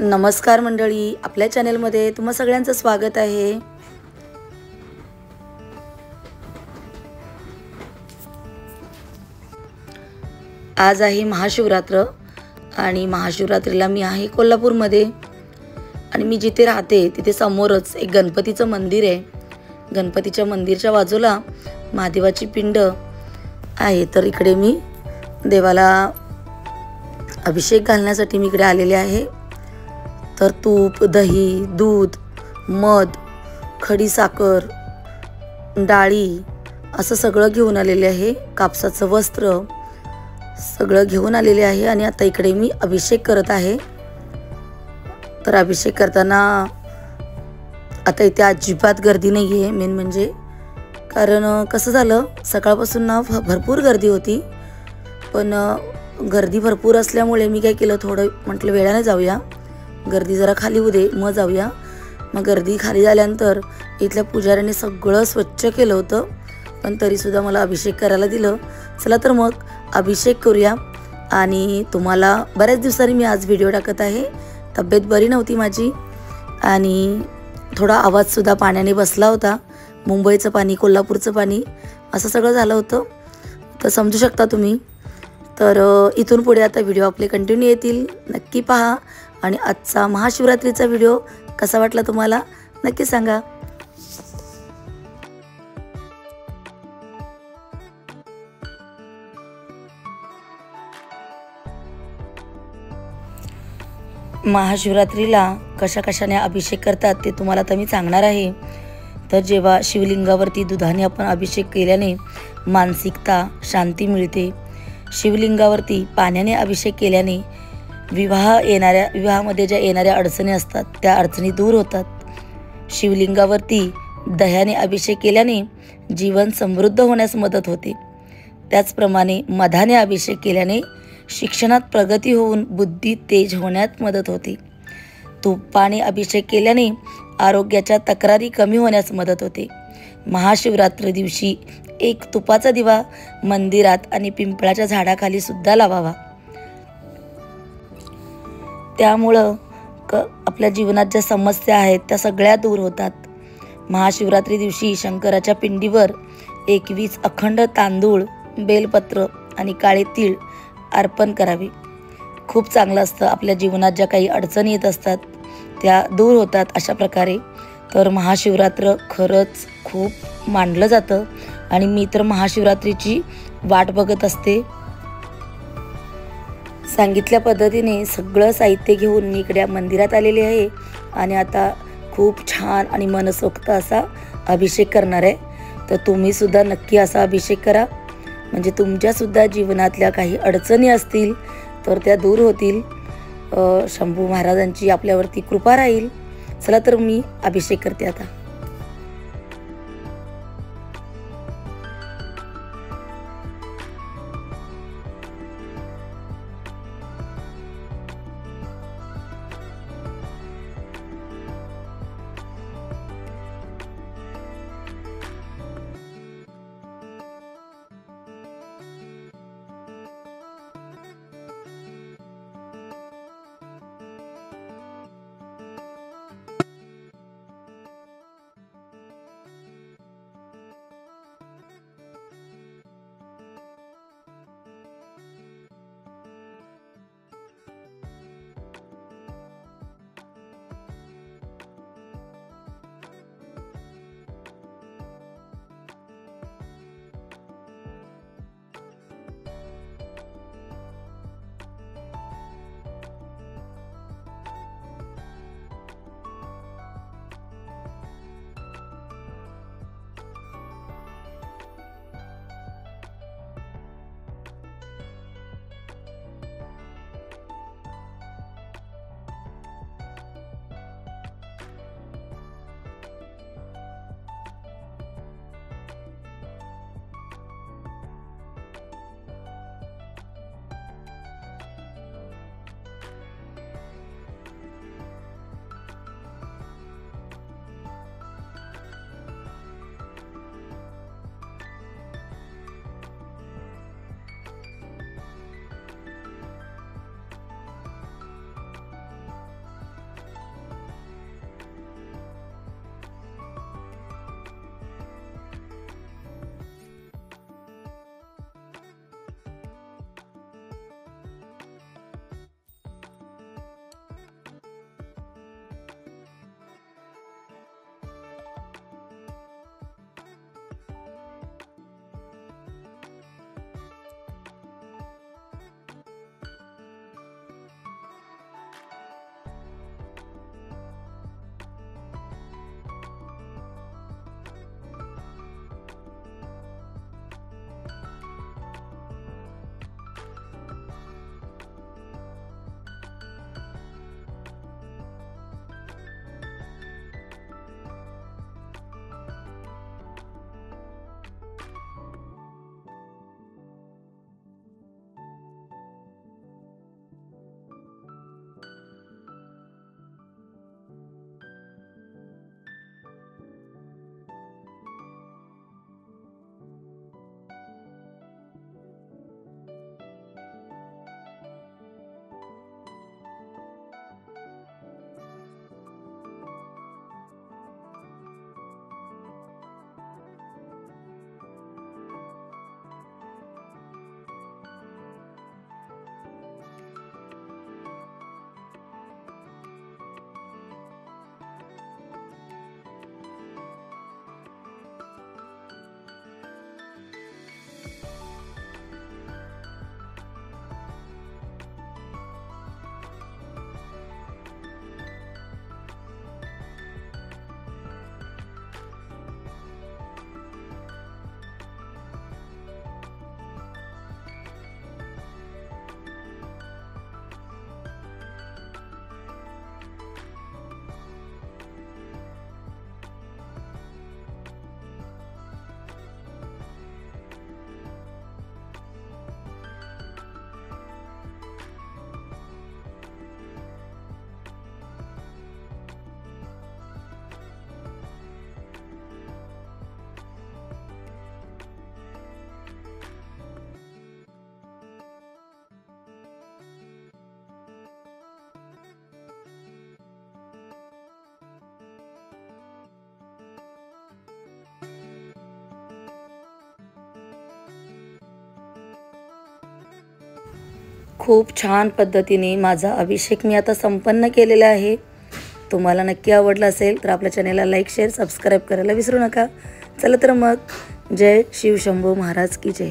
नमस्कार मंडळी, आपल्या चॅनलमध्ये तुम्हा सगळ्यांचं स्वागत आहे। आज आहे महाशिवरात्र आणि महाशिवरात्रीला मी आहे कोल्हापूरमध्ये आणि मी जिथे राहते तिथे समोरच एक गणपतीचं मंदिर आहे। गणपतीच्या मंदिरच्या बाजूला महादेवाची पिंड आहे। तर इकडे मी देवाला अभिषेक घालण्यासाठी मी इकडे आलेले आहे। तर तूप, दही, दूध, मध, खडी साखर, डाळी असं सगळं घेऊन आलेले आहे। कापसाचं वस्त्र सगळं घेऊन आलेले आहे आणि आता इकडे मी अभिषेक करत आहे। तर अभिषेक करताना आता इथे अजिबात गर्दी नाही आहे। मेन म्हणजे कारण कसं झालं, सकाळपासून ना भरपूर गर्दी होती, पण गर्दी भरपूर असल्यामुळे मी काय केलं, थोडं म्हटलं वेळाने जाऊया, गर्दी जरा खाली होऊ दे मग जाऊया। मग गर्दी खाली झाल्यानंतर इथल्या पुजाऱ्याने सगळं स्वच्छ केलं होतं, पण तरीसुद्धा मला अभिषेक करायला दिलं। चला तर मग अभिषेक करूया। आणि तुम्हाला बऱ्याच दिवसांनी मी आज व्हिडिओ टाकत आहे। तब्येत बरी नव्हती माझी आणि थोडा आवाजसुद्धा पाण्याने बसला होता। मुंबईचं पाणी, कोल्हापूरचं पाणी असं सगळं झालं होतं, तर समजू शकता तुम्ही। तर इथून पुढे आता व्हिडिओ आपले कंटिन्यू येतील, नक्की पहा। आणि आजचा महाशिवरात्रीचा व्हिडिओ कसा वाटला तुम्हाला नक्की सांगा। महाशिवरात्रीला कशा कशाने अभिषेक करतात ते तुम्हाला आता मी सांगणार आहे। तर जेव्हा शिवलिंगावरती दुधाने आपण अभिषेक केल्याने मानसिकता शांती मिळते। शिवलिंगावरती पाण्याने अभिषेक केल्याने विवाहामध्ये ज्या येणाऱ्या अडचणी असतात त्या अडचणी दूर होतात। शिवलिंगावरती दह्याने अभिषेक केल्याने जीवन समृद्ध होण्यास मदत होते। त्याचप्रमाणे मधाने अभिषेक केल्याने शिक्षणात प्रगती होऊन बुद्धी तेज होण्यात मदत होते। तुपाने अभिषेक केल्याने आरोग्याच्या तक्रारी कमी होण्यास मदत होते। महाशिवरात्री दिवशी एक तुपाचा दिवा मंदिरात आणि पिंपळाच्या झाडाखाली सुद्धा लावावा, त्यामुळं आपल्या जीवनात ज्या समस्या आहेत त्या सगळ्या दूर होतात। महाशिवरात्री दिवशी शंकराच्या पिंडीवर 21 अखंड तांदूळ, बेलपत्र आणि काळे तीळ अर्पण करावे। खूप चांगलं असतं, आपल्या जीवनात ज्या काही अडचणी येत असतात त्या दूर होतात अशा प्रकारे। तर महाशिवरात्र खरंच खूप मानलं जातं आणि मी तर महाशिवरात्रीची वाट बघत असते। सांगितल्या पद्धतीने सगळं साहित्य घेऊन मी इकडे मंदिरात आलेले आहे आणि आता खूप छान आणि मनसोक्त असा अभिषेक करणार आहे। तर तुम्ही सुद्धा नक्की असा अभिषेक करा, म्हणजे तुमच्यासुद्धा जीवनातल्या काही अडचणी असतील तर त्या दूर होतील। शंभू महाराजांची आपल्यावरती कृपा राहील। चला तर मी अभिषेक करते आता। खूप छान पद्धतीने माझा अभिषेक मी आता संपन्न केलेला आहे। तुम्हाला नक्की आवडला असेल तर आपल्या चॅनेलला लाईक शेअर सबस्क्राईब करायला विसरू नका। चला तर मग जय शिव शंभू महाराज की जय।